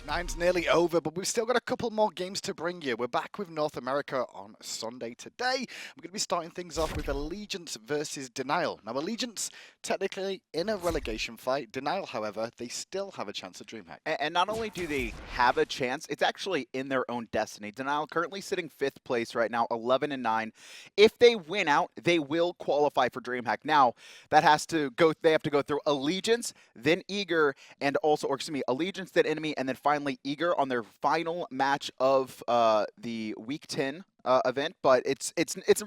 Week 9's nearly over, but we've still got a couple more games to bring you. We're back with North America on Sunday today. We're going to be starting things off with Allegiance versus Denial. Now, Allegiance technically in a relegation fight. Denial, however, they still have a chance at DreamHack. And not only do they have a chance, it's actually in their own destiny. Denial currently sitting 5th place right now, 11-9. If they win out, they will qualify for DreamHack. Now, that has to go. They have to go through Allegiance, then Eager, and also, or excuse me, Allegiance, then Enemy, and then finally Eager on their final match of the Week 10 event. But it's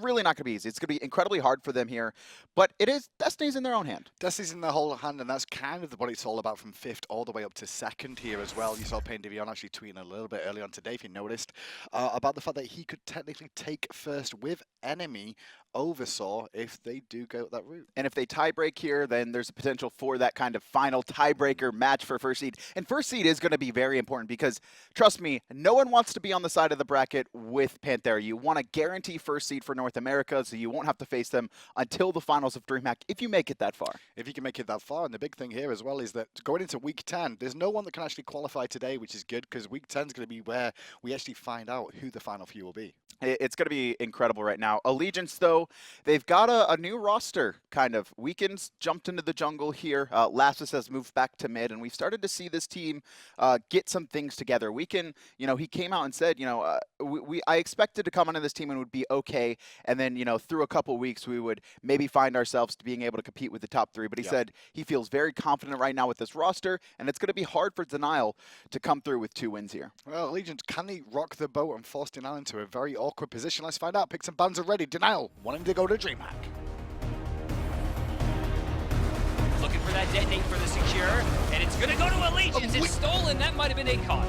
really not going to be easy. It's going to be incredibly hard for them here. But it is Destiny's in their own hand. Destiny's in their whole hand, and that's kind of what it's all about from 5th all the way up to 2nd here as well. You saw Payne Divion actually tweeting a little bit early on today, if you noticed, about the fact that he could technically take first with Enemy over Saw if they do go that route. And if they tiebreak here, then there's a potential for that kind of final tiebreaker match for first seed. And first seed is going to be very important because, trust me, no one wants to be on the side of the bracket with Panthera. You want to guarantee first seed for North America so you won't have to face them until the finals of DreamHack if you make it that far. If you can make it that far. And the big thing here as well is that going into Week 10, there's no one that can actually qualify today, which is good because Week 10 is going to be where we actually find out who the final few will be. It's going to be incredible right now. Allegiance, though, they've got a new roster, kind of. Weekends jumped into the jungle here. Lassiz has moved back to mid, and we've started to see this team get some things together. Weekend, he came out and said, I expected to come onto this team and would be okay, and then, through a couple weeks, we would maybe find ourselves to being able to compete with the top 3. But he said he feels very confident right now with this roster, and it's going to be hard for Denial to come through with 2 wins here. Well, Allegiance, can they rock the boat and force Denial into a very awkward position? Let's find out. Picks and bans are ready. Denial wanting to go to DreamHack. Looking for that detonate for the secure, and it's going to go to Allegiance. It's stolen. That might have been Incon.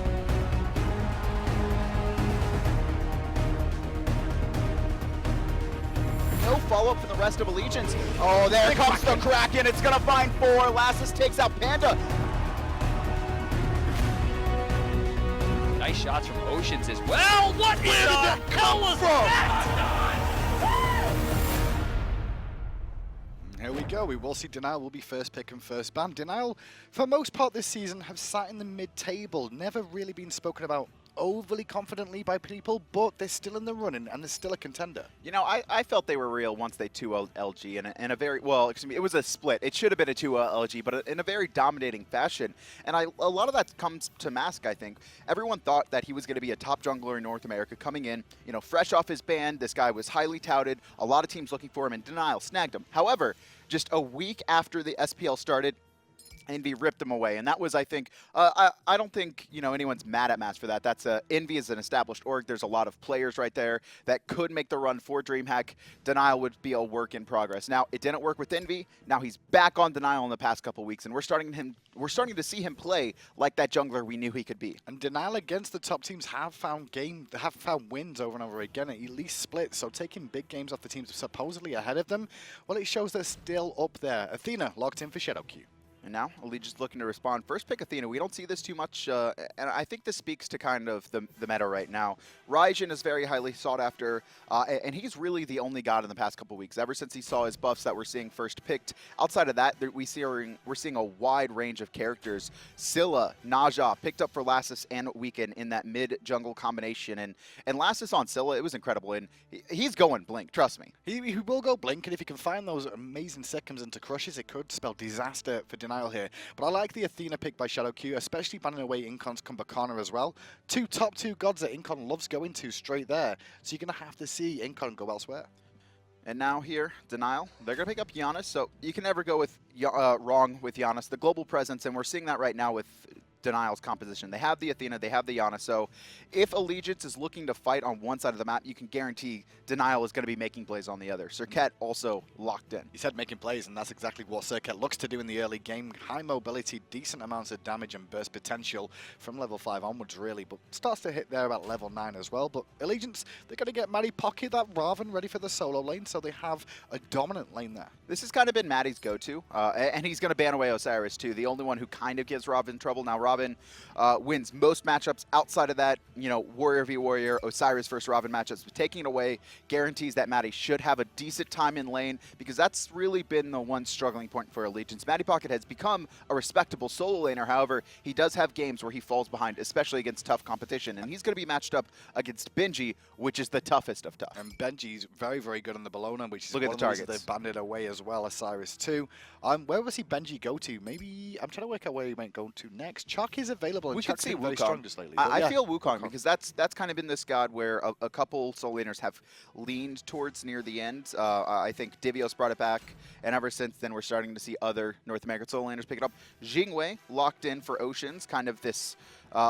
No follow-up from the rest of Allegiance. Oh, there comes the Kraken. It's going to find 4. Lassiz takes out Panda. Nice shots from Oceans as well. What in the hell was that? Here we go. We will see Denial will be first pick and first ban. Denial, for most part this season, have sat in the mid-table. Never really been spoken about overly confidently by people, but they're still in the running and they're still a contender. I felt they were real once they 2-0'd LG in a very, well, excuse me, it was a split. It should have been a 2-0 LG, but in a very dominating fashion. And a lot of that comes to Mask, I think. Everyone thought that he was going to be a top jungler in North America coming in, fresh off his ban. This guy was highly touted. A lot of teams looking for him, and Denial snagged him. However, just a week after the SPL started, Envy ripped him away, and that was, I think, I don't think, anyone's mad at Mask for that. That's Envy is an established org. There's a lot of players right there that could make the run for DreamHack. Denial would be a work in progress. Now, it didn't work with Envy. Now he's back on Denial in the past couple weeks, and we're starting to see him play like that jungler we knew he could be. And Denial against the top teams have found wins over and over again, at least splits. So taking big games off the teams supposedly ahead of them, well, it shows they're still up there. Athena locked in for Shadowq. And now, Allegiance looking to respond. First pick Athena. We don't see this too much, and I think this speaks to kind of the meta right now. Raijin is very highly sought after, and he's really the only god in the past couple weeks. Ever since he saw his buffs that we're seeing first picked. Outside of that, we're seeing a wide range of characters. Scylla, Naja, picked up for Lassiz and Weekend in that mid-jungle combination. And Lassiz on Scylla, it was incredible. And he's going Blink, trust me. He will go Blink, and if he can find those amazing seconds into crushes, it could spell disaster for Denial here. But I like the Athena pick by Shadowq, especially banning away Incon's Cabrakan as well. Top two gods that Incon loves going to straight there. So you're going to have to see Incon go elsewhere. And now here, Denial, they're going to pick up Janus. So you can never go with wrong with Janus. The global presence, and we're seeing that right now with Denial's composition. They have the Athena, they have the Janus. So if Allegiance is looking to fight on one side of the map, you can guarantee Denial is going to be making plays on the other. Serqet also locked in. He said making plays, and that's exactly what Serqet looks to do in the early game. High mobility, decent amounts of damage and burst potential from level 5 onwards, really, but starts to hit there about level 9 as well. But Allegiance, they're going to get Mattypocket, that Ravana, ready for the solo lane, so they have a dominant lane there. This has kind of been Matty's go-to, and he's going to ban away Osiris too, the only one who kind of gives Ravana trouble. Now, Robin wins most matchups. Outside of that, you know, Warrior v Warrior, Osiris versus Robin matchups. But taking it away guarantees that Matty should have a decent time in lane, because that's really been the one struggling point for Allegiance. Mattypocket has become a respectable solo laner. However, he does have games where he falls behind, especially against tough competition. And he's going to be matched up against Benji, which is the toughest of tough. And Benji's very, very good on the Bellona, which is Look one at of the the reasons targets. they've banded away as well. Osiris too. Where will see Benji go to? Maybe I'm trying to work out where he might go to next. Chuck is available. We And could Chuck's see been very Wukong. strong just lately. I Yeah, feel Wukong, because that's kind of been this god where a couple solo laners have leaned towards near the end. I think Divios brought it back, and ever since then we're starting to see other North American solo laners pick it up. Jing locked in for Oceans, kind of this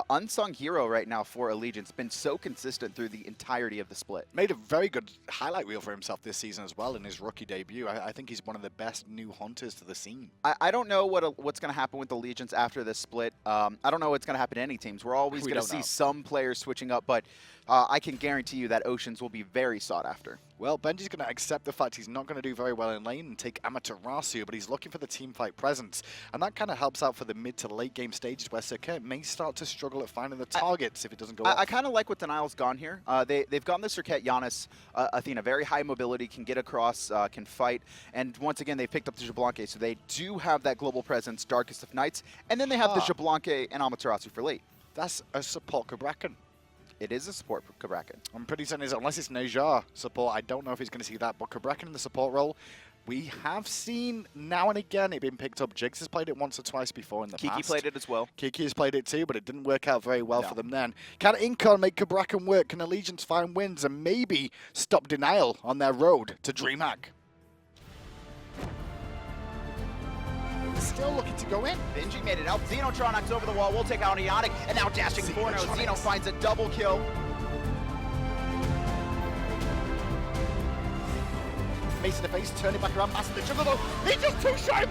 unsung hero right now for Allegiance. Been so consistent through the entirety of the split. made a very good highlight reel for himself this season as well in his rookie debut. I think he's one of the best new hunters to the scene. I don't know what's going to happen with Allegiance after this split. I don't know what's going to happen to any teams. We're always We going to don't see know. some players switching up, but I can guarantee you that Oceans will be very sought after. Well, Benji's going to accept the fact he's not going to do very well in lane and take Amaterasu, but he's looking for the team fight presence. And that kind of helps out for the mid to late game stages where Serqet may start to struggle at finding the targets if it doesn't go I off. kind of like what Denial's gone here. They've gone the Serqet, Janus, Athena, very high mobility, can get across, can fight. And once again, they picked up the Xbalanque, so they do have that global presence, Darkest of Nights. And then they have the Xbalanque and Amaterasu for late. That's a support Cabrakan. It is a support for Cabrakan. I'm pretty certain unless it's Nejar support, I don't know if he's going to see that. But Cabrakan in the support role, we have seen now and again it being picked up. Jigs has played it once or twice before in the Kiki past. played it as well. Kiki has played it too, but it didn't work out very well for them then. Can Incon make Cabrakan work? Can Allegiance find wins and maybe stop Denial on their road to DreamHack? Still looking to go in. Benji made it out. Xenotronics over the wall. We'll take out Ionic. And now dashing Forno. Xeno finds a double kill. Mace in the face, turn it back around, master the juggle though. He just two-shot him!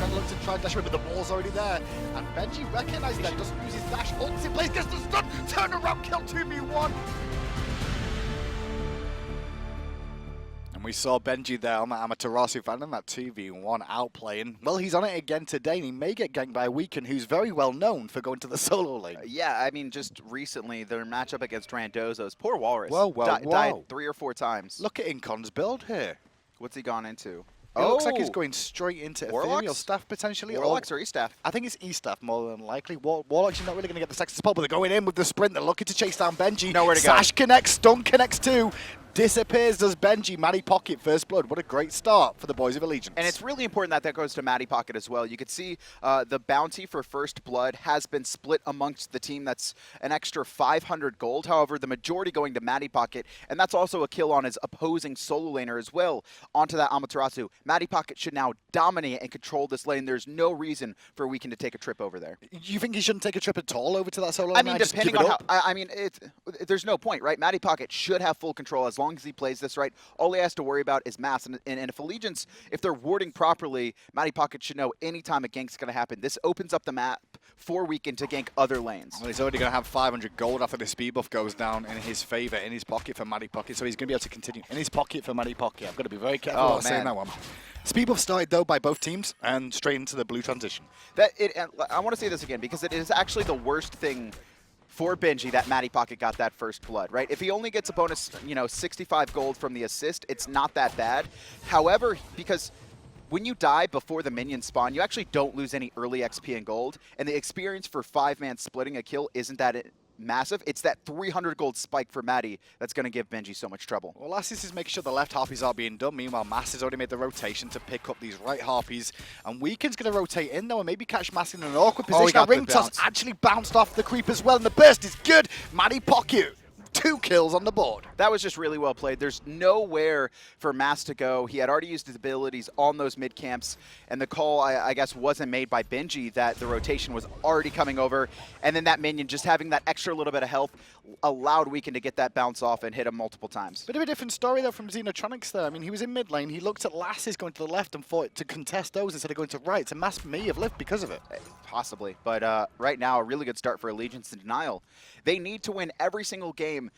Gonna look to try and dash away, but the wall's already there. And Benji recognizes that, doesn't use his dash, holds in place, gets the stun, turn around, kill 2v1. And we saw Benji there on that Amaterasu finding that 2v1 outplaying. Well, he's on it again today, and he may get ganked by Weekend, who's very well known for going to the solo lane. Yeah, I mean, just recently, their matchup against Randozo's, poor Walrus, Whoa. died 3 or 4 times. Look at Incon's build here. What's he gone into? It looks like he's going straight into Ethereal Staff potentially. Warlocks or E-Staff? I think it's E-Staff more than likely. Warlocks, you're not really going to get the second support, but they're going in with the sprint. They're looking to chase down Benji. Nowhere to go. Sash connects, stun connects too. Disappears does Benji. Mattypocket, first blood. What a great start for the boys of Allegiance. And it's really important that that goes to Mattypocket as well. You could see the bounty for first blood has been split amongst the team. That's an extra 500 gold. However, the majority going to Mattypocket, and that's also a kill on his opposing solo laner as well. Onto that Amaterasu. Mattypocket should now dominate and control this lane. There's no reason for Weekend to take a trip over there. You think he shouldn't take a trip at all over to that solo I lane? mean, Just depending give it on up? how, I mean, there's no point, right? Mattypocket should have full control as long as he plays this right. All he has to worry about is mass. And if Allegiance, if they're warding properly, Mattypocket should know anytime a gank's going to happen. This opens up the map for Weekend to gank other lanes. Well, he's already going to have 500 gold after the speed buff goes down in his favor, in his pocket for Mattypocket, so he's going to be able to continue. In his pocket for Mattypocket. I've got to be very careful about saying that one. Speed buff started, though, by both teams, and straight into the blue transition. I want to say this again, because it is actually the worst thing for Benji that Mattypocket got that first blood, right? If he only gets a bonus, 65 gold from the assist, it's not that bad. However, because when you die before the minions spawn, you actually don't lose any early XP and gold, and the experience for 5-man splitting a kill isn't that massive. It's that 300 gold spike for Matty that's going to give Benji so much trouble. Well, Lassiz is making sure the left harpies are being done. Meanwhile, Mass has already made the rotation to pick up these right harpies. And Weekend's going to rotate in, though, and maybe catch Mass in an awkward position. he got Ring the toss bounce. actually bounced off the creep as well, and the burst is good. Mattypocket, 2 kills on the board. That was just really well played. There's nowhere for Mass to go. He had already used his abilities on those mid camps, and the call, I guess, wasn't made by Benji that the rotation was already coming over, and then that minion just having that extra little bit of health allowed Weekend to get that bounce off and hit him multiple times. Bit of a different story, though, from Xenotronics there. I mean, he was in mid lane. He looked at Lassiz going to the left and thought to contest those instead of going to right. So Mass may have lived because of it. Possibly, but right now, a really good start for Allegiance and Denial. They need to win every single game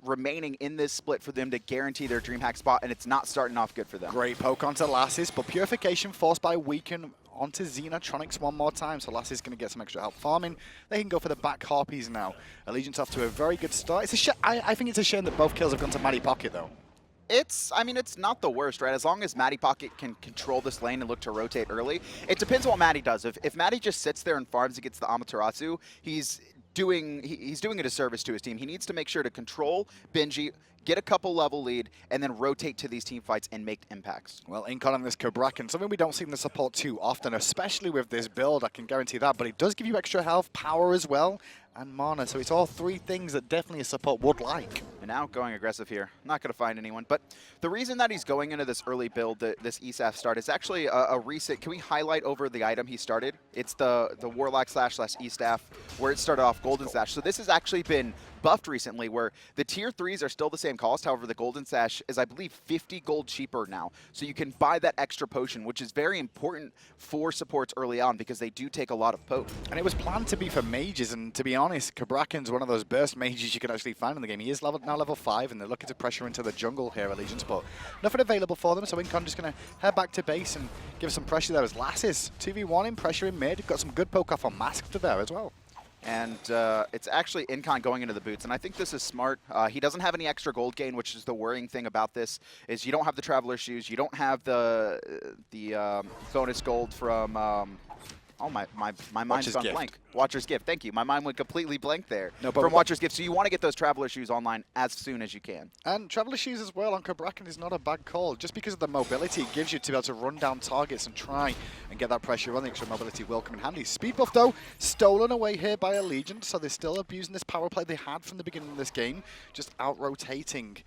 remaining in this split for them to guarantee their DreamHack spot, and it's not starting off good for them. Great poke onto Lassiz, but Purification forced by Weaken onto Xenotronics one more time, so Lassiz going to get some extra help farming. They can go for the back Harpies now. Allegiance off to a very good start. It's I think it's a shame that both kills have gone to Mattypocket, though. I mean, it's not the worst, right? As long as Mattypocket can control this lane and look to rotate early. It depends on what Matty does. If Matty just sits there and farms against the Amaterasu, he's doing a disservice to his team. He needs to make sure to control Benji, get a couple level lead, and then rotate to these team fights and make impacts. Well, Incon on this Cabrakan, something we don't see in the support too often, especially with this build, I can guarantee that, but it does give you extra health, power as well, and mana, so it's all three things that definitely a support would like. And now going aggressive here. Not going to find anyone, but the reason that he's going into this early build, this ESAF start, is actually a recent. Can we highlight over the item he started? It's the Warlock slash E-Staff, where it started off Golden Sash. So this has actually been buffed recently, where the tier 3s are still the same cost. However, the Golden Sash is, I believe, 50 gold cheaper now. So you can buy that extra potion, which is very important for supports early on because they do take a lot of poke. And it was planned to be for mages, and to be honest, Cabrakan's one of those burst mages you can actually find in the game. He is now level 5, and they're looking to pressure into the jungle here, Allegiance, but nothing available for them, so Incon just going to head back to base and give some pressure there as Lassiz. 2v1 in, pressure in mid, got some good poke off on Masked there as well. And it's actually Incon going into the boots, and I think this is smart. He doesn't have any extra gold gain, which is the worrying thing about this, is you don't have the Traveler Shoes, you don't have the bonus gold from... oh, my mind's gone blank. Watcher's Gift, thank you. My mind went completely blank there from Watcher's Gift. So you want to get those Traveler Shoes online as soon as you can. And Traveler Shoes as well on Cabrakan is not a bad call. Just because of the mobility it gives you to be able to run down targets and try and get that pressure on. The extra mobility will come in handy. Speed buff, though, stolen away here by Allegiance, so they're still abusing this power play they had from the beginning of this game, just out-rotating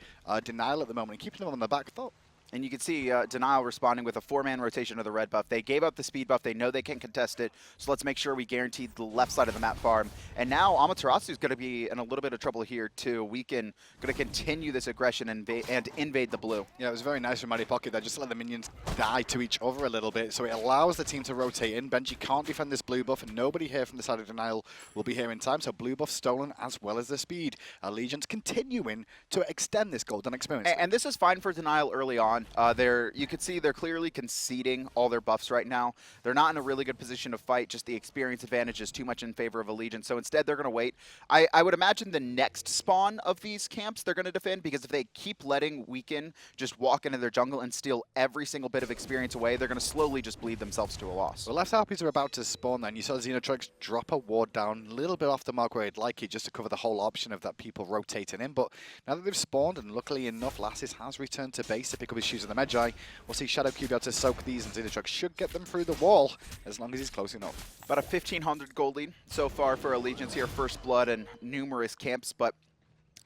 Denial at the moment and keeping them on the back foot. And you can see Denial responding with a 4-man rotation of the red buff. They gave up the speed buff. They know they can contest it. So let's make sure we guarantee the left side of the map farm. And now Amaterasu is going to be in a little bit of trouble here too. Weaken going to continue this aggression and invade the blue. Yeah, it was very nice from Mattypocket there, just to let the minions die to each other a little bit. So it allows the team to rotate in. Benji can't defend this blue buff, and nobody here from the side of Denial will be here in time. So blue buff stolen as well as the speed. Allegiance continuing to extend this golden experience. And this is fine for Denial early on. You can see they're clearly conceding all their buffs right now. They're not in a really good position to fight. Just the experience advantage is too much in favor of Allegiance. So instead, they're going to wait. I would imagine the next spawn of these camps they're going to defend, because if they keep letting Weaken just walk into their jungle and steal every single bit of experience away, they're going to slowly just bleed themselves to a loss. The left Harpies are about to spawn then. You saw Xenotronics drop a ward down a little bit off the mark where he'd like it, just to cover the whole option of that people rotating in. But now that they've spawned, and luckily enough, Lassiz has returned to base to pick up his shoes in the Magi. We'll see Shadowq be able to soak these, and Xenotronics should get them through the wall as long as he's close enough. About a 1,500 gold lead so far for Allegiance here, first blood and numerous camps, but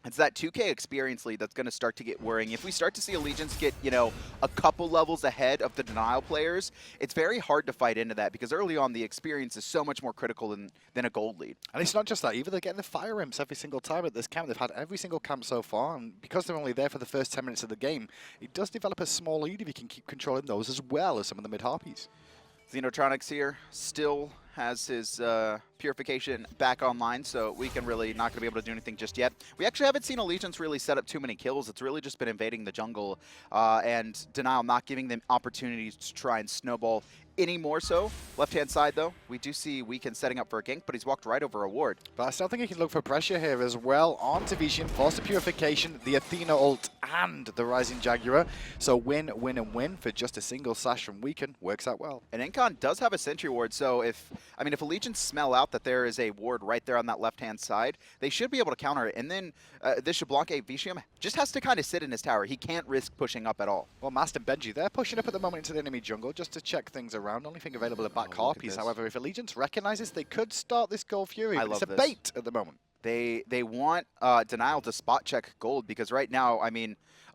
it's that 2K experience lead that's going to start to get worrying. If we start to see Allegiance get, a couple levels ahead of the Denial players, it's very hard to fight into that, because early on the experience is so much more critical than a gold lead. And it's not just that either. They're getting the fire imps every single time at this camp. They've had every single camp so far, and because they're only there for the first 10 minutes of the game, it does develop a small lead if you can keep controlling those as well as some of the mid-Harpies. Xenotronics here still has his purification back online, so we can really not going to be able to do anything just yet. We actually haven't seen Allegiance really set up too many kills. It's really just been invading the jungle, and Denial not giving them opportunities to try and snowball any more so. Left-hand side, though, we do see Weaken setting up for a gank, but he's walked right over a ward. But I still think he can look for pressure here as well onto Vetium, force the purification, the Athena ult, and the Rising Jaguar. So win, win, and win for just a single sash from Weaken. Works out well. And Incon does have a sentry ward, so if Allegiance smell out that there is a ward right there on that left-hand side, they should be able to counter it. And then this Xbalanque Vetium just has to kind of sit in his tower. He can't risk pushing up at all. Well, Master Benji, they're pushing up at the moment into the enemy jungle just to check things around. Only thing available at back Harpies. However, if Allegiance recognizes, they could start this Gold Fury. It's a bait at the moment. They want Denial to spot check gold, because right now,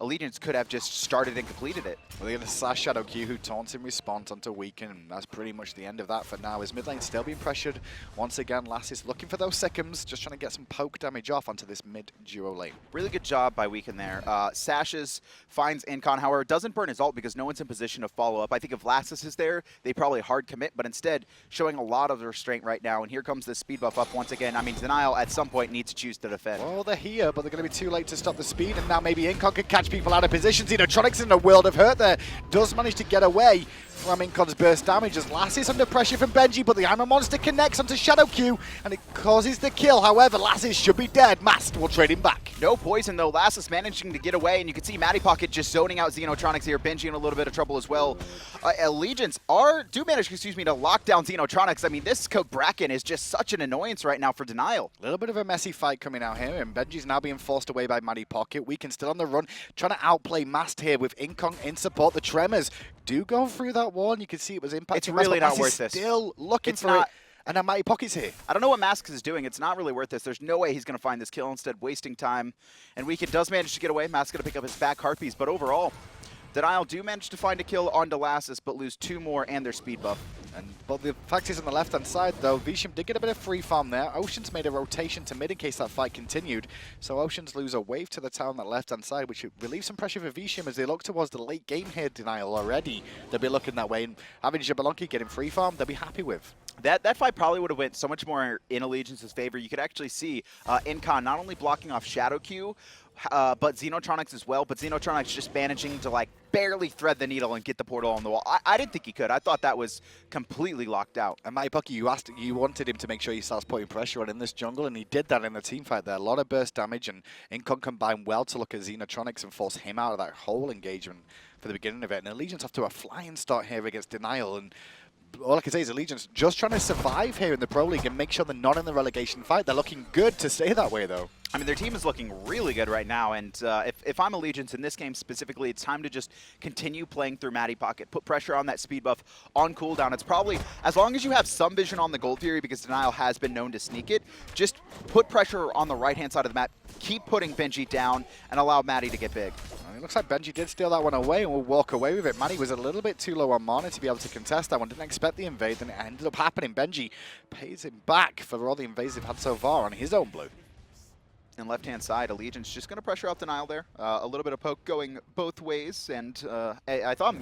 Allegiance could have just started and completed it. Well, they're going to slash Shadowq, who taunts in response onto Weaken, and that's pretty much the end of that for now. His mid lane still being pressured. Once again, Lassiz looking for those seconds, just trying to get some poke damage off onto this mid-duo lane. Really good job by Weaken there. Sashes finds Incon, however, doesn't burn his ult because no one's in position to follow up. I think if Lassiz is there, they probably hard commit, but instead showing a lot of restraint right now, and here comes the speed buff up once again. Denial at some point point need to choose to defend. Well, they're here, but they're going to be too late to stop the speed, and now maybe Incon can catch people out of position. Xenotronics in a world of hurt there. Does manage to get away from Incon's burst damage as Lassiz under pressure from Benji, but the Iron Monster connects onto Shadowq, and it causes the kill. However, Lassiz should be dead. Mast will trade him back. No poison, though. Lassiz managing to get away, and you can see Mattypocket just zoning out Xenotronics here. Benji in a little bit of trouble as well. Allegiance do manage, to lock down Xenotronics. I mean, this Cabrakan is just such an annoyance right now for Denial. A little bit of a messy fight coming out here, and Benji's now being forced away by Mattypocket. Weekend still on the run, trying to outplay Mast here with Incon in support. The Tremors do go through that wall, and you can see it was impacting. It's really not worth this. Still looking for it. And now Mattypocket's here. I don't know what Mask is doing. It's not really worth this. There's no way he's going to find this kill, instead wasting time. And Weekend does manage to get away. Mask's going to pick up his back Harpies, but overall, Denial do manage to find a kill onto Lassiz, but lose 2 more and their speed buff. But the fact is on the left-hand side, though, Vetium did get a bit of free farm there. Oceans made a rotation to mid in case that fight continued. So Oceans lose a wave to the tower on that left-hand side, which relieves some pressure for Vetium as they look towards the late game here. Denial already. They'll be looking that way. And having Xbalanque getting free farm, they'll be happy with. That fight probably would have went so much more in Allegiance's favor. You could actually see Incon not only blocking off Shadowq, but Xenotronics as well. But Xenotronics just managing to like barely thread the needle and get the portal on the wall. I didn't think he could. I thought that was completely locked out. And Mattypocket, you wanted him to make sure he starts putting pressure on in this jungle, and he did that in the team fight there. A lot of burst damage, and Incon combined well to look at Xenotronics and force him out of that whole engagement for the beginning of it. And Allegiance off to a flying start here against Denial, and all I can say is Allegiance just trying to survive here in the Pro League and make sure they're not in the relegation fight. They're looking good to stay that way, though. I mean, their team is looking really good right now, and if I'm Allegiance in this game specifically, it's time to just continue playing through Mattypocket, put pressure on that speed buff on cooldown. It's probably, as long as you have some vision on the Gold Fury, because Denial has been known to sneak it, just put pressure on the right-hand side of the map, keep putting Benji down, and allow Matty to get big. It looks like Benji did steal that one away and will walk away with it. Matty was a little bit too low on mana to be able to contest that one. Didn't expect the invade, and it ended up happening. Benji pays him back for all the invades they've had so far on his own blue. And left-hand side, Allegiance just going to pressure out Denial there. A little bit of poke going both ways, and I thought...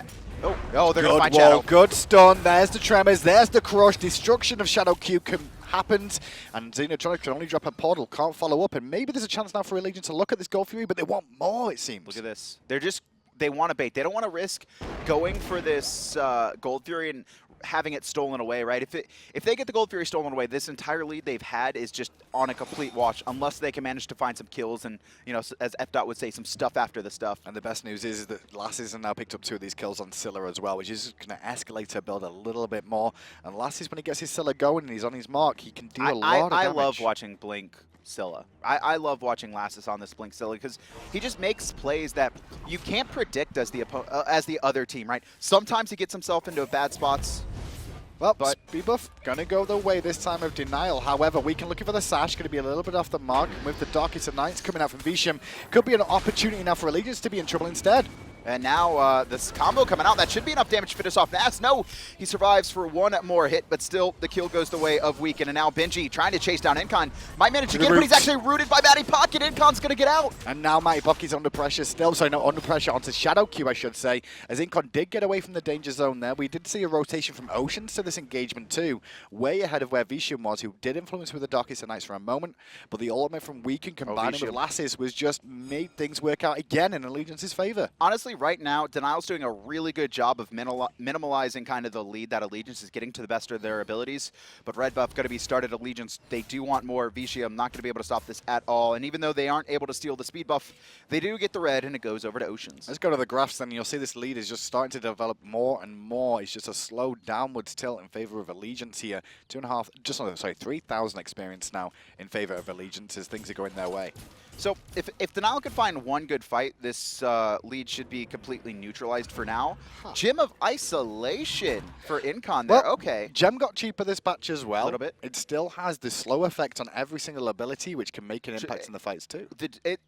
Oh, they're going to find Shadow. Good stun. There's the Tremors. There's the crush. Destruction of Shadowq happens, and Xenotronics can only drop a portal, can't follow up, and maybe there's a chance now for Allegiance to look at this Gold Fury, but they want more, it seems. Look at this. They want to bait. They don't want to risk going for this Gold Fury and having it stolen away, right? If they get the Gold Fury stolen away, this entire lead they've had is just on a complete wash, unless they can manage to find some kills and, you know, as F. would say, some stuff after the stuff. And the best news is that Lassiz has now picked up 2 of these kills on Scylla as well, which is going to escalate her build a little bit more. And Lassiz, when he gets his Scylla going and he's on his mark, he can do a lot of damage. I love watching Blink Scylla. I love watching Lassiz on this Blink Scylla because he just makes plays that you can't predict as the other team, right? Sometimes he gets himself into bad spots. Well, speed buff gonna go the way this time of Denial. However, Weekend looking for the sash, gonna be a little bit off the mark. And with the Darkest of Nights coming out from Vetium, could be an opportunity now for Allegiance to be in trouble instead. And now this combo coming out, that should be enough damage to finish off Nas. No, he survives for 1 more hit, but still the kill goes the way of Weekend. And now Benji trying to chase down Incon. Might manage again, but he's actually rooted by Mattypocket. Incon's going to get out. And now Mattypocket's under pressure still. Sorry, not under pressure, onto Shadowq, I should say. As Incon did get away from the danger zone there. We did see a rotation from Oceans to this engagement too. Way ahead of where Vetium was, who did influence with the Darkest of Nights for a moment. But the ultimate from Weekend combining with Lassiz was just made things work out again in Allegiance's favor. Honestly, right now, Denial's doing a really good job of minimalizing kind of the lead that Allegiance is getting to the best of their abilities. But red buff going to be started Allegiance. They do want more. Vetium not going to be able to stop this at all. And even though they aren't able to steal the speed buff, they do get the red, and it goes over to Oceans. Let's go to the graphs then. You'll see this lead is just starting to develop more and more. It's just a slow downwards tilt in favor of Allegiance here. 3,000 experience now in favor of Allegiance as things are going their way. So if Denial could find one good fight, this lead should be completely neutralized for now. Gem of Isolation for Incon there. Well, okay. Gem got cheaper this batch as well. A little bit. It still has the slow effect on every single ability, which can make an impact in the fights too.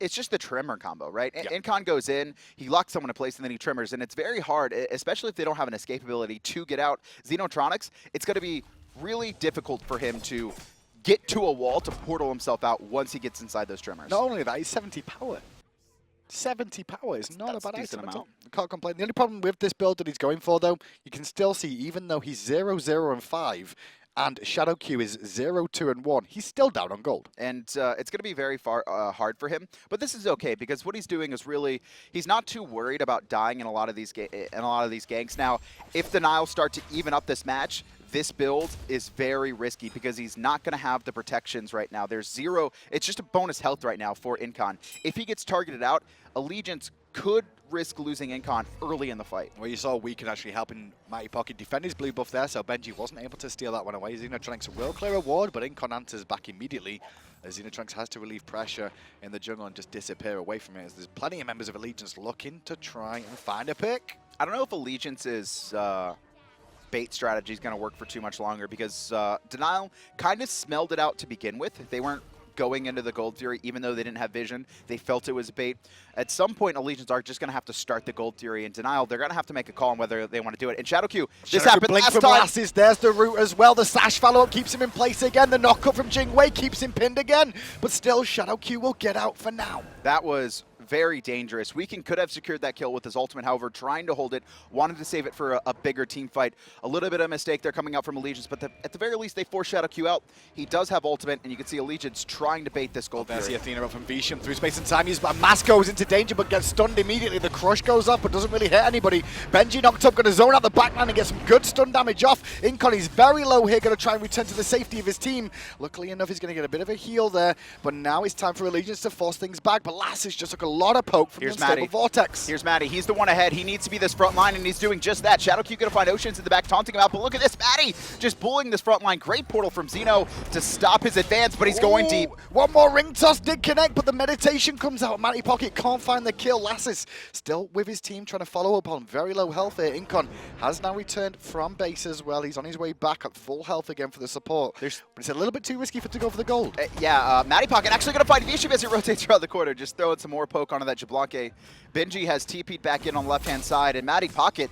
It's just the Tremor combo, right? Yeah. Incon goes in, he locks someone in place, and then he Tremors. And it's very hard, especially if they don't have an escape ability, to get out. Xenotronics, it's going to be really difficult for him to get to a wall to portal himself out once he gets inside those Tremors. Not only that, he's 70 power. 70 power is not a bad item at all. Can't complain. The only problem with this build that he's going for, though, you can still see, even though he's 0, 0, and 5, and Shadowq is 0, 2, and 1. He's still down on gold. And it's going to be very hard for him, but this is okay because what he's doing is really he's not too worried about dying in a lot of these ganks. Now, if Denial start to even up this match, this build is very risky because he's not going to have the protections right now. There's 0. It's just a bonus health right now for Incon. If he gets targeted out, Allegiance could risk losing Incon early in the fight. Well, you saw Weekend actually helping Mattypocket defend his blue buff there, so Benji wasn't able to steal that one away. Xenotronics will clear a ward, but Incon answers back immediately as Xenotronics has to relieve pressure in the jungle and just disappear away from it, as there's plenty of members of Allegiance looking to try and find a pick. I don't know if Allegiance's bait strategy is going to work for too much longer because Denial kind of smelled it out to begin with. They weren't going into the Gold Fury, even though they didn't have vision. They felt it was bait. At some point, Allegiance are just going to have to start the Gold Fury in Denial. They're going to have to make a call on whether they want to do it. And Shadowq, this happened last from time. Lassiz, there's the root as well. The sash follow-up keeps him in place again. The knock-up from Jing keeps him pinned again. But still, Shadowq will get out for now. That was very dangerous. Weekend could have secured that kill with his ultimate, however, trying to hold it, wanted to save it for a bigger team fight. A little bit of a mistake there coming out from Allegiance, but at the very least, they force Shadowq out. He does have ultimate, and you can see Allegiance trying to bait this Gold Fury. There's the Athena up from Vetium through space and time. Mask goes into danger, but gets stunned immediately. The crush goes up, but doesn't really hit anybody. Benji knocked up, going to zone out the backline and get some good stun damage off. Incon is very low here, going to try and return to the safety of his team. Luckily enough, he's going to get a bit of a heal there, but now it's time for Allegiance to force things back. But Lassiz just took a lot of poke from the unstable Vortex. Here's Matty. He's the one ahead. He needs to be this front line, and he's doing just that. Shadowq going to find Oceans in the back, taunting him out, but look at this. Matty just bullying this front line. Great portal from Xeno to stop his advance, but he's going deep. One more ring toss did connect, but the meditation comes out. Mattypocket can't find the kill. Lassiz still with his team trying to follow up on very low health here. Incon has now returned from base as well. He's on his way back at full health again for the support. But it's a little bit too risky to go for the gold. Mattypocket actually going to find Vetium as he rotates around the corner, just throwing some more poke onto that Xbalanque. Benji has TP'd back in on the left-hand side, and Mattypocket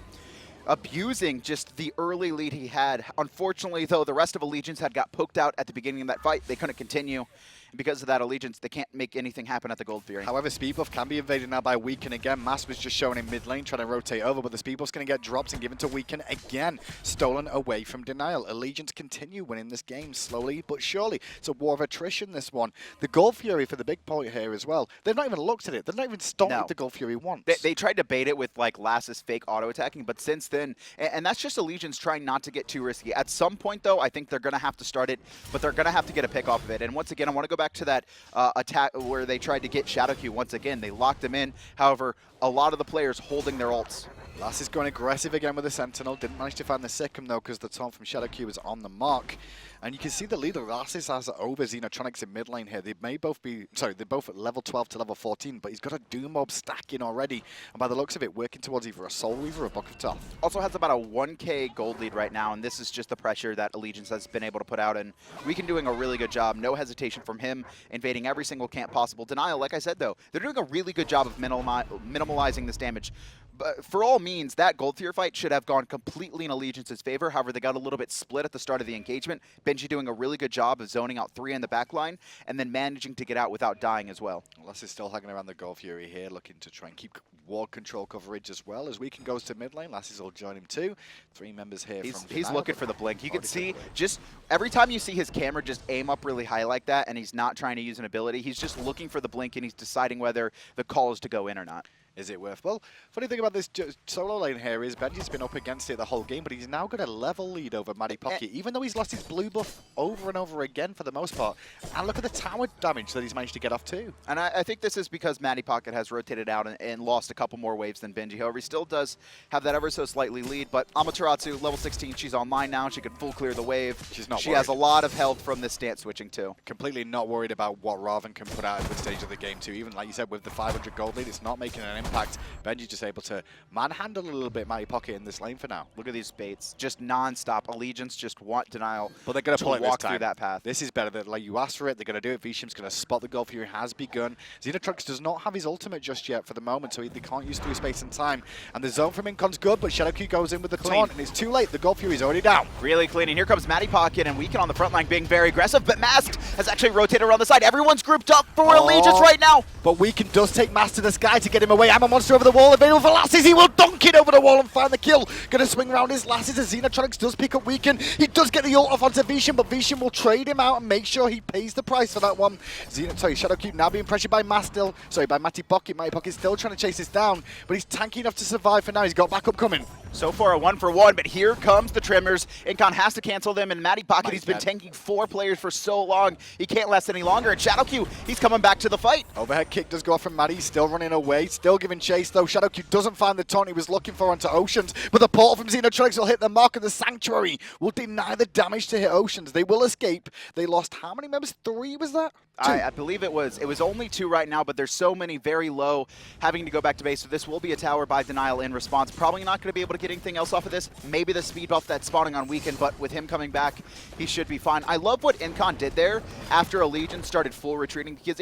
abusing just the early lead he had. Unfortunately, though, the rest of Allegiance had got poked out at the beginning of that fight. They couldn't continue. And because of that, Allegiance, they can't make anything happen at the Gold Fury. However, speed buff can be invaded now by Weekend again. Mass was just shown in mid lane trying to rotate over, but the speed buff's going to get dropped and given to Weekend again. Stolen away from Denial. Allegiance continue winning this game slowly but surely. It's a war of attrition, this one. The Gold Fury for the big point here as well. They've not even looked at it. They've not even stopped the Gold Fury once. They tried to bait it with like Lassiz fake auto-attacking, but since then, and that's just Allegiance trying not to get too risky. At some point, though, I think they're going to have to start it, but they're going to have to get a pick off of it. And once again, I want to go back to that attack where they tried to get Shadowq once again. They locked him in. However, a lot of the players holding their ults. Lassiz going aggressive again with the Sentinel. Didn't manage to find the second though because the taunt from Shadowq was on the mark. And you can see the leader Lassiz has over Xenotronics in mid lane here. They may both be, sorry, they're both at level 12 to level 14, but he's got a Doom Mob stacking already. And by the looks of it, working towards either a Soul Weaver or a Book of Thoth. Also has about a 1k gold lead right now, and this is just the pressure that Allegiance has been able to put out. And Weekend doing a really good job. No hesitation from him, invading every single camp possible. Denial, like I said though, they're doing a really good job of minimalizing this damage. But for all means, that Gold Fury fight should have gone completely in Allegiance's favor. However, they got a little bit split at the start of the engagement. Benji doing a really good job of zoning out 3 in the back line and then managing to get out without dying as well. Lassiz still hanging around the Gold Fury here, looking to try and keep ward control coverage as well. As Weekend goes to mid lane, Lassiz will join him too. 3 members here from Denial. He's looking for the blink. You can see just every time you see his camera just aim up really high like that and he's not trying to use an ability, he's just looking for the blink and he's deciding whether the call is to go in or not. Is it worth? Well, funny thing about this solo lane here is Benji's been up against it the whole game, but he's now got a level lead over Mattypocket, even though he's lost his blue buff over and over again for the most part. And look at the tower damage that he's managed to get off too. And I think this is because Mattypocket has rotated out and lost a couple more waves than Benji. However, he still does have that ever so slightly lead, but Amaterasu, level 16, she's online now. She could full clear the wave. She's not She worried. has a lot of health from this stance switching too. Completely not worried about what Ravana can put out at this stage of the game too. Even like you said, with the 500 gold lead, it's not making an impact. Benji just able to manhandle a little bit Mattypocket in this lane for now. Look at these baits, just non-stop. Allegiance just want Denial but they're going to pull it walk this time. through that path. This is better. Than, like you asked for it, they're going to do it. Vetium's going to spot the Gold Fury has begun. Xenotronics does not have his ultimate just yet for the moment, so they can't use through space and time. And the zone from Incon's good, but Shadowq goes in with the taunt, and it's too late. The Gold Fury's already down. Really clean, and here comes Mattypocket, and Weekend on the front line being very aggressive, but Masked has actually rotated around the side. Everyone's grouped up for Allegiance right now. But Weekend does take Mask to the sky to get him away. Hammer Monster over the wall, available for Lassiz. He will dunk it over the wall and find the kill. Gonna swing around his Lassiz as Xenotronics does pick up Weekend. He does get the ult off onto Vetium, but Vetium will trade him out and make sure he pays the price for that one. Shadowq now being pressured by by Mattypocket. Mattypocket still trying to chase this down, but he's tanky enough to survive for now. He's got backup coming. So far a 1-for-1, but here comes the Trimmers. Incon has to cancel them, and Mattypocket, he's been tanking 4 players for so long, he can't last any longer. And Shadowq, he's coming back to the fight. Overhead kick does go off from Matty. He's still running away, still giving chase though. Shadowq doesn't find the taunt he was looking for onto Oceans, but the portal from Xenotronics will hit the mark, and the Sanctuary will deny the damage to hit Oceans. They will escape. They lost how many members? 3 was that? 2? I believe it was only 2 right now, but there's so many very low having to go back to base. So this will be a tower by Denial in response. Probably not going to be able to get anything else off of this. Maybe the speed buff that's spawning on Weekend, but with him coming back, he should be fine. I love what Incon did there after Allegiance started full retreating, because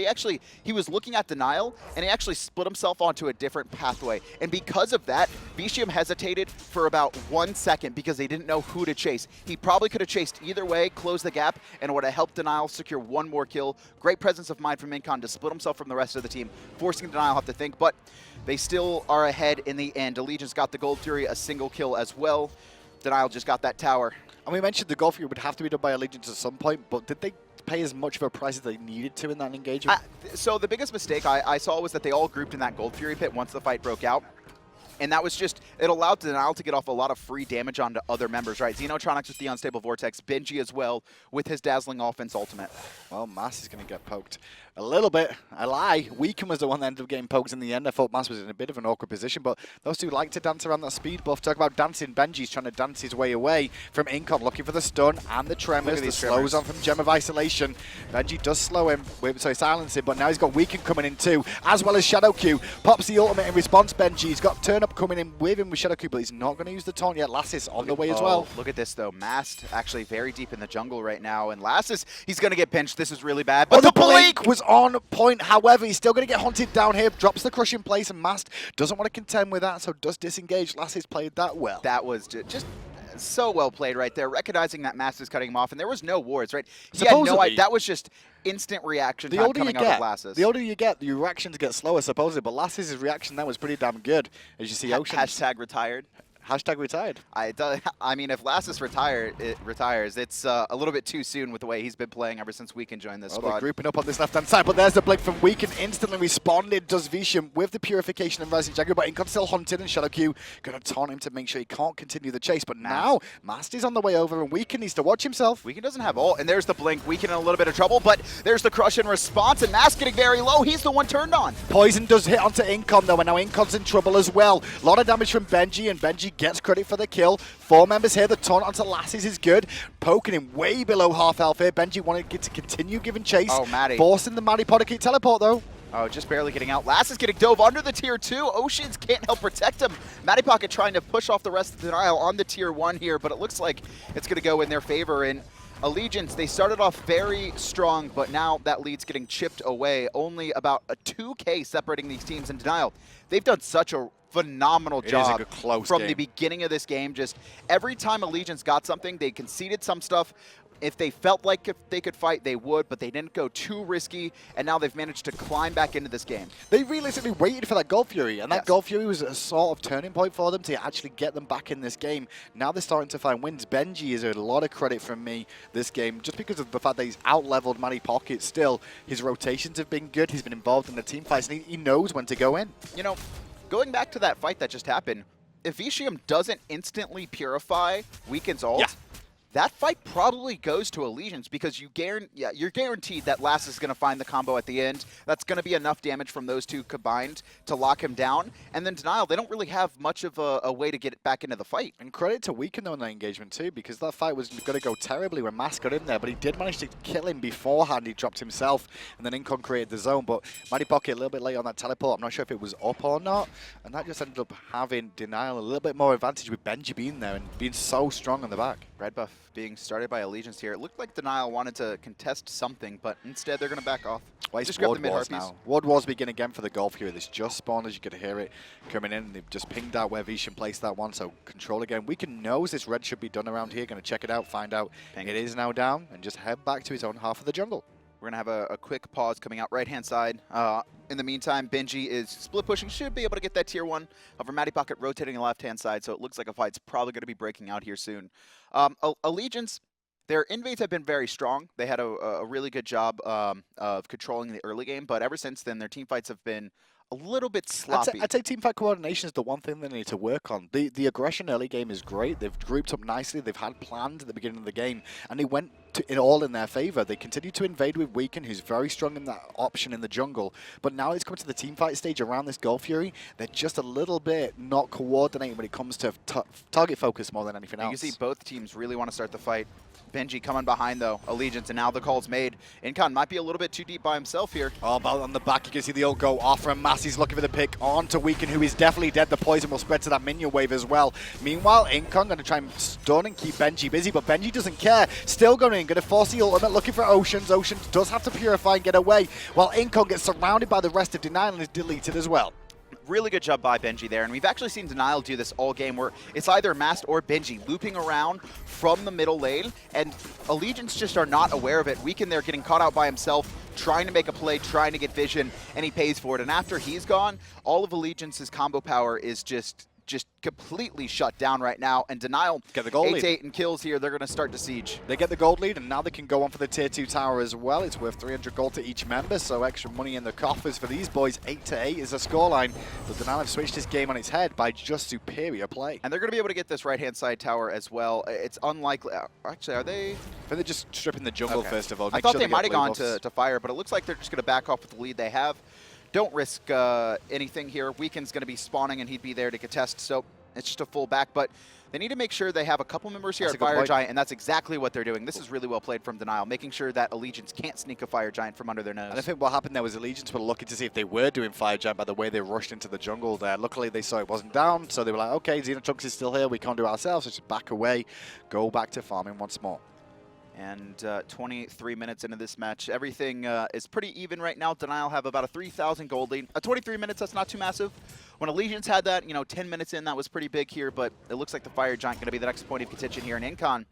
he was looking at Denial, and he actually split himself onto a different pathway. And because of that, Vetium hesitated for about 1 second because they didn't know who to chase. He probably could have chased either way, closed the gap, and would have helped Denial secure 1 more kill. Great presence of mind from Incon to split himself from the rest of the team, forcing Denial to have to think, but they still are ahead in the end. Allegiance got the Gold Fury, a single kill as well. Denial just got that tower. And we mentioned the Gold Fury would have to be done by Allegiance at some point, but did they pay as much of a price as they needed to in that engagement? So the biggest mistake I saw was that they all grouped in that Gold Fury pit once the fight broke out. And that was just, it allowed Denial to get off a lot of free damage onto other members, right? Xenotronics with the Unstable Vortex, Benji as well with his Dazzling Offense ultimate. Well, Mass is going to get poked a little bit. I lie. Weekend was the one that ended up getting poked in the end. I thought Mass was in a bit of an awkward position, but those two like to dance around that speed buff. Talk about dancing. Benji's trying to dance his way away from Incon, looking for the stun and the tremors. The slows on from Gem of Isolation. Benji does slow him, silence him, but now he's got Weekend coming in too, as well as Shadowq. Pops the ultimate in response, Benji. He's got Turn Up coming in with him with Shadowq, but he's not going to use the taunt yet. Lassiz on the way as well. Look at this though. Mast actually very deep in the jungle right now, and Lassiz, he's going to get pinched. This is really bad. But the blink was on point. However, he's still going to get hunted down here. Drops the crush in place, and Mast doesn't want to contend with that, so does disengage. Lassiz played that well. That was just so well played right there, recognizing that Mast is cutting him off, and there was no wards, right? He had no idea. That was just instant reaction time coming out of Lassiz. The older you get, your reactions get slower, supposedly, but Lassiz's reaction, that was pretty damn good. As you see Oceans. Hashtag retired. Hashtag retired. I mean, if Lassiz retires, it's a little bit too soon with the way he's been playing ever since Weekend joined this squad. They're grouping up on this left-hand side, but there's the blink from Weekend. Instantly responded, does Vetium with the Purification and Rising Jaguar, but Incon still hunted, and Shadowq going to taunt him to make sure he can't continue the chase. But now, Masty's on the way over, and Weekend needs to watch himself. Weekend doesn't have ult, and there's the blink. Weekend in a little bit of trouble, but there's the crush in response, and Mast getting very low. He's the one turned on. Poison does hit onto Incon, though, and now Incon's in trouble as well. A lot of damage from Benji, and Benji gets credit for the kill. 4 members here. The taunt onto Lassiz is good. Poking him way below half health here. Benji wanted to continue giving chase. Oh, Matty. Forcing the Mattypocket teleport, though. Oh, just barely getting out. Lassiz getting dove under the tier 2. Oceans can't help protect him. Mattypocket trying to push off the rest of the Denial on the tier 1 here, but it looks like it's going to go in their favor. And Allegiance, they started off very strong, but now that lead's getting chipped away. Only about a 2K separating these teams in Denial. They've done such a phenomenal job from the beginning of this game. Just every time Allegiance got something, they conceded some stuff. If they felt like if they could fight, they would, but they didn't go too risky, and now they've managed to climb back into this game. They realistically waited for that Gold Fury, and that Gold Fury was a sort of turning point for them to actually get them back in this game. Now they're starting to find wins. Benji is a lot of credit from me this game, just because of the fact that he's out-leveled Mattypocket still. His rotations have been good. He's been involved in the team fights, and he knows when to go in. You know, going back to that fight that just happened, if Vetium doesn't instantly purify Weekend's ult, that fight probably goes to Allegiance, because you're guaranteed that Lassiz is going to find the combo at the end. That's going to be enough damage from those two combined to lock him down. And then Denial, they don't really have much of a way to get it back into the fight. And credit to Weekend on that engagement too, because that fight was going to go terribly when Mask got in there, but he did manage to kill him beforehand. He dropped himself, and then Incon created the zone. But Mattypocket a little bit late on that teleport. I'm not sure if it was up or not, and that just ended up having Denial a little bit more advantage with Benji being there and being so strong on the back. Red buff being started by Allegiance here. It looked like Denial wanted to contest something, but instead they're going to back off. Well, just grab the mid-harpies now. Ward Wars begin again for the Gold Fury. This just spawned, as you could hear it coming in. They've just pinged out where Vetium placed that one, so control again. Weekend knows this red should be done around here. Going to check it out, find out it is now down, and just head back to his own half of the jungle. We're going to have a quick pause coming out right-hand side. In the meantime, Benji is split pushing, should be able to get that tier 1 over Mattypocket rotating the left-hand side, so it looks like a fight's probably going to be breaking out here soon. Allegiance, their invades have been very strong. They had a really good job of controlling the early game, but ever since then, their team fights have been a little bit sloppy. I'd say teamfight coordination is the one thing they need to work on. The aggression early game is great. They've grouped up nicely. They've had plans at the beginning of the game, and they went it all in their favor. They continue to invade with Weaken, who's very strong in that option in the jungle. But now it's come to the teamfight stage around this Gold Fury. They're just a little bit not coordinating when it comes to target focus more than anything else. You can see both teams really want to start the fight. Benji coming behind, though. Allegiance, and now the call's made. Incon might be a little bit too deep by himself here. Oh, but on the back, you can see the ult go off from Massey's looking for the pick on to Weaken, who is definitely dead. The poison will spread to that minion wave as well. Meanwhile, Incon going to try and stun and keep Benji busy, but Benji doesn't care. Still going in, going to force the ultimate, looking for Oceans. Oceans does have to purify and get away, while Incon gets surrounded by the rest of Denial and is deleted as well. Really good job by Benji there, and we've actually seen Denial do this all game where it's either Mast or Benji looping around from the middle lane, and Allegiance just are not aware of it. Weaken there getting caught out by himself, trying to make a play, trying to get vision, and he pays for it. And after he's gone, all of Allegiance's combo power is just completely shut down right now, and Denial get the gold lead. 8-8 and kills here. They're going to start to siege. They get the gold lead, and now they can go on for the tier 2 tower as well. It's worth 300 gold to each member, so extra money in the coffers for these boys. 8-8 is the scoreline, but Denial have switched this game on its head by just superior play. And they're going to be able to get this right-hand side tower as well. It's unlikely. Actually, are they? I think they're just stripping the jungle first of all. I thought they might have gone to fire, but it looks like they're just going to back off with the lead they have. Don't risk anything here. Weaken's going to be spawning, and he'd be there to contest, so it's just a full back, but they need to make sure they have a couple members here at Fire Giant, and that's exactly what they're doing. This is really well played from Denial, making sure that Allegiance can't sneak a Fire Giant from under their nose. And I think what happened there was Allegiance were looking to see if they were doing Fire Giant by the way they rushed into the jungle there. Luckily, they saw it wasn't down, so they were like, okay, Xenotronics is still here. We can't do it ourselves. Let's just back away, go back to farming once more. And 23 minutes into this match, everything is pretty even right now. Denial have about a 3,000 gold lead. 23 minutes, that's not too massive. When Allegiance had that, 10 minutes in, that was pretty big here, but it looks like the Fire Giant going to be the next point of contention here in Incon.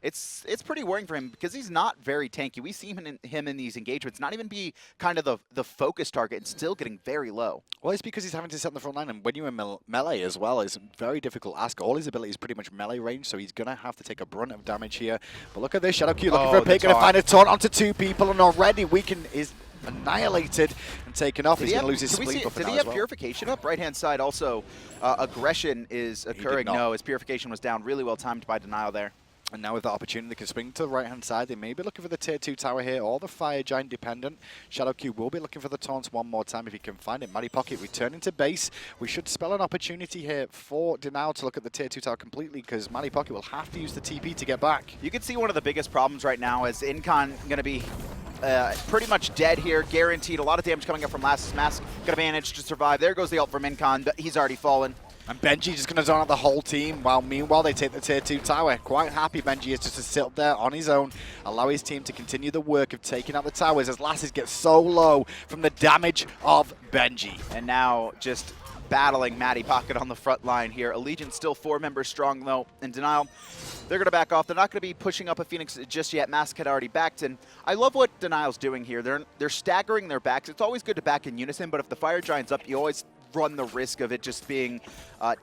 It's pretty worrying for him because he's not very tanky. We see him in these engagements not even be kind of the focus target and still getting very low. Well, it's because he's having to sit on the front line, and when you're in melee as well, it's a very difficult ask. All his ability is pretty much melee range, so he's going to have to take a brunt of damage here. But look at this, Shadowq looking for a pick, going to find a taunt onto 2 people, and already Weaken is annihilated and taken off. He's going to lose his spleen buff. Did he have Purification up? Right-hand side also, aggression is occurring. No, his Purification was down. Really well timed by Denial there. And now with that opportunity, they can swing to the right-hand side. They may be looking for the tier 2 tower here, or the Fire Giant dependent. Shadowq will be looking for the taunts one more time if he can find it. Mattypocket returning to base. We should spell an opportunity here for Denial to look at the tier 2 tower completely, because Mattypocket will have to use the TP to get back. You can see one of the biggest problems right now is Incon going to be pretty much dead here, guaranteed. A lot of damage coming up from Lassiz. Mask going to manage to survive. There goes the ult from Incon, but he's already fallen. And Benji just going to zone out the whole team, while meanwhile they take the tier 2 tower. Quite happy Benji is just to sit up there on his own, allow his team to continue the work of taking out the towers as Lassiz gets so low from the damage of Benji. And now just battling Mattypocket on the front line here. Allegiance still 4 members strong though, in Denial. They're going to back off. They're not going to be pushing up a Phoenix just yet. Mask had already backed, and I love what Denial's doing here. They're staggering their backs. It's always good to back in unison, but if the Fire Giant's up, you always run the risk of it just being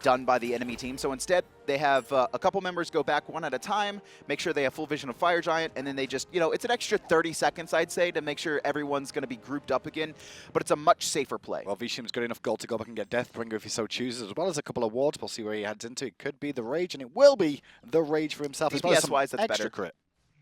done by the enemy team. So instead, they have a couple members go back one at a time, make sure they have full vision of Fire Giant, and then they just, it's an extra 30 seconds, I'd say, to make sure everyone's going to be grouped up again. But it's a much safer play. Well, Vetium's got enough gold to go back and get Deathbringer if he so chooses, as well as a couple of wards. We'll see where he heads into. It could be the Rage, and it will be the Rage for himself. DPS-wise, that's extra better. Crit.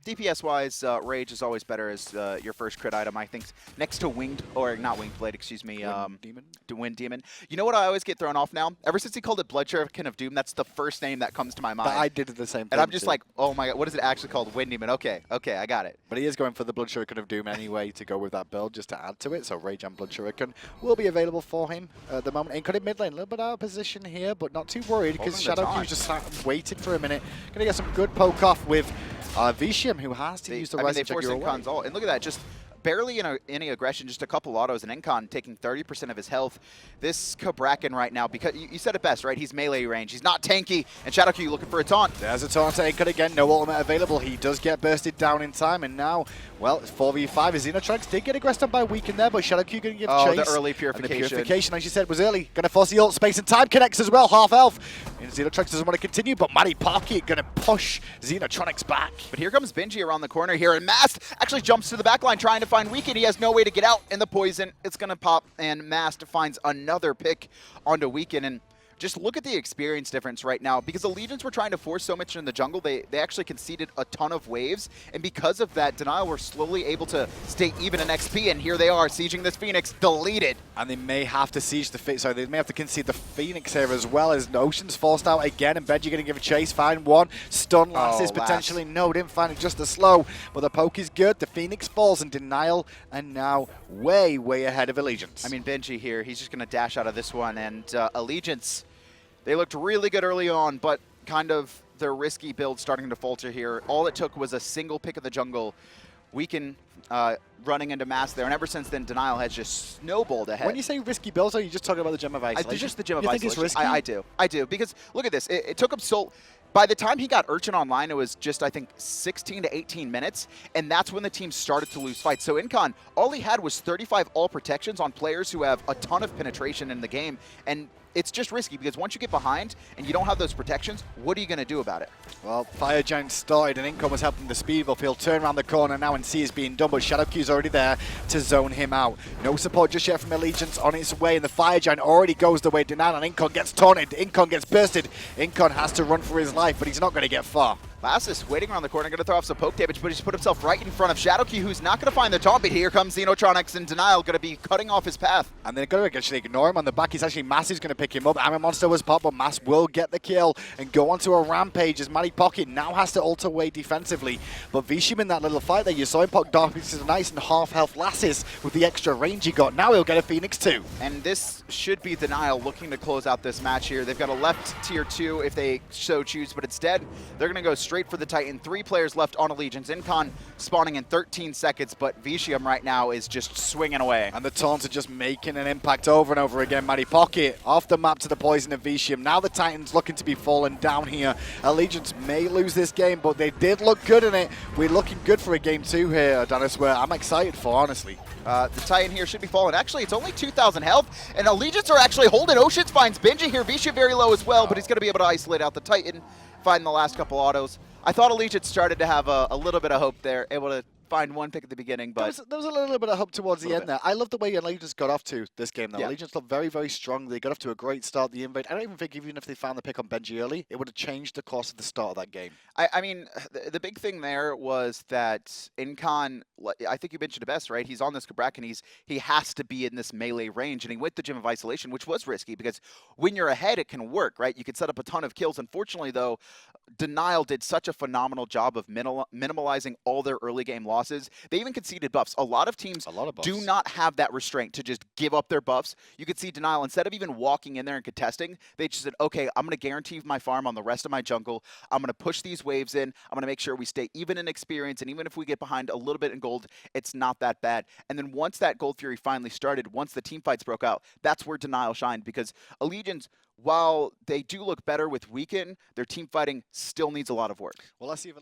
DPS-wise, Rage is always better as your first crit item, I think. Next to Winged, or not Winged Blade, excuse me. Wind Demon. You know what I always get thrown off now? Ever since he called it Blood Shuriken of Doom, that's the first name that comes to my mind. But I did the same thing. And I'm just like, oh my god, what is it actually called? Wind Demon. Okay, I got it. But he is going for the Blood Shuriken of Doom anyway to go with that build just to add to it. So Rage and Blood Shuriken will be available for him at the moment. Incon in mid lane, a little bit out of position here, but not too worried because Shadowq just sat and waited for a minute. Going to get some good poke off with Vetium, who has to use the Rise they force Incon's ult. And look at that, just barely any aggression, just a couple autos, and Incon taking 30% of his health. This Cabrakan right now, because you said it best, right? He's melee range. He's not tanky, and Shadowq looking for a taunt. There's a taunt to Incon again, no ultimate available. He does get bursted down in time, and now, well, it's 4v5. His Xenotronics did get aggressed on by Weaken there, but Shadowq going to give chase. The early purification. And the purification, as you said, was early. Going to force the ult, space and time connects as well, half health. And Xenotronics doesn't want to continue, but Mattypocket going to push Xenotronics back. But here comes Benji around the corner here, and Mast actually jumps to the back line trying to find Weaken. He has no way to get out, and the poison, it's going to pop, and Mast finds another pick onto Weaken. And just look at the experience difference right now, because Allegiance were trying to force so much in the jungle, they actually conceded a ton of waves, and because of that, Denial were slowly able to stay even in XP, and here they are, sieging this Phoenix, deleted. And they may have to siege they may have to concede the Phoenix here as well, as Ocean's forced out again, and Benji going to give a chase, find one, stun Lassiz potentially, no, didn't find it, just a slow, but the poke is good, the Phoenix falls, and Denial and now way ahead of Allegiance. I mean, Benji here, he's just going to dash out of this one, and Allegiance, they looked really good early on, but kind of their risky build starting to falter here. All it took was a single pick of the jungle. Weaken running into Mass there, and ever since then, Denial has just snowballed ahead. When you say risky builds, are you just talking about the Gem of Isolation? Just the Gem of Isolation. Isolation. Think it's risky? I do, because look at this. It took him so... By the time he got Urchin online, it was just, I think, 16 to 18 minutes, and that's when the team started to lose fights. So Incon, all he had was 35 all protections on players who have a ton of penetration in the game, and it's just risky, because once you get behind and you don't have those protections, what are you going to do about it? Well, Fire Giant started, and Incon was helping the speed up. He'll turn around the corner now, and C is being done, but Shadowq's already there to zone him out. No support just yet from Allegiance on its way, and the Fire Giant already goes the way Denial, and Incon gets taunted. Incon gets bursted. Incon has to run for his life, but he's not going to get far. Lassiz waiting around the corner, going to throw off some poke damage, but he's put himself right in front of Shadowq, who's not going to find the taunt, but here comes Xenotronics, and Denial going to be cutting off his path. And they're going to actually ignore him on the back. He's actually, Mass is going to pick him up. Armor Monster was popped, but Mass will get the kill and go onto a rampage as Mattypocket now has to ult away defensively. But Vetium in that little fight there, you saw him poke Dark pieces of nice and half health Lassiz with the extra range he got. Now he'll get a Phoenix too. And this should be Denial looking to close out this match here. They've got a left tier 2 if they so choose, but instead they're going to go straight for the Titan. 3 players left on Allegiance. Incon spawning in 13 seconds, but Vetium right now is just swinging away. And the taunts are just making an impact over and over again. Mattypocket off the map to the poison of Vetium. Now the Titans looking to be falling down here. Allegiance may lose this game, but they did look good in it. We're looking good for a game 2 here, Janus, where I'm excited for, honestly. The Titan here should be falling. Actually, it's only 2,000 health, and Allegiance are actually holding. Oceans finds Benji here. Vetium very low as well, but he's going to be able to isolate out the Titan, find the last couple autos. I thought Allegiance started to have a little bit of hope there, able to find one pick at the beginning, but... There was a little bit of hope towards the end there. I love the way Allegiance got off to this game, though. Yeah. Allegiance looked very strong. They got off to a great start, the invade. I don't even think even if they found the pick on Benji early, it would have changed the course of the start of that game. I mean, the big thing there was that Incon, I think you mentioned it best, right? He's on this Cabrakan, he has to be in this melee range, and he went the Gem of Isolation, which was risky, because when you're ahead, it can work, right? You can set up a ton of kills. Unfortunately, though, Denial did such a phenomenal job of minimalizing all their early game losses. They even conceded buffs. A lot of teams do not have that restraint to just give up their buffs. You could see Denial, instead of even walking in there and contesting, they just said, okay, I'm going to guarantee my farm on the rest of my jungle. I'm going to push these waves in. I'm going to make sure we stay even in experience, and even if we get behind a little bit in gold, it's not that bad. And then once that Gold Fury finally started, once the team fights broke out, that's where Denial shined, because Allegiance, while they do look better with Weaken, their team fighting still needs a lot of work. Well, let's see if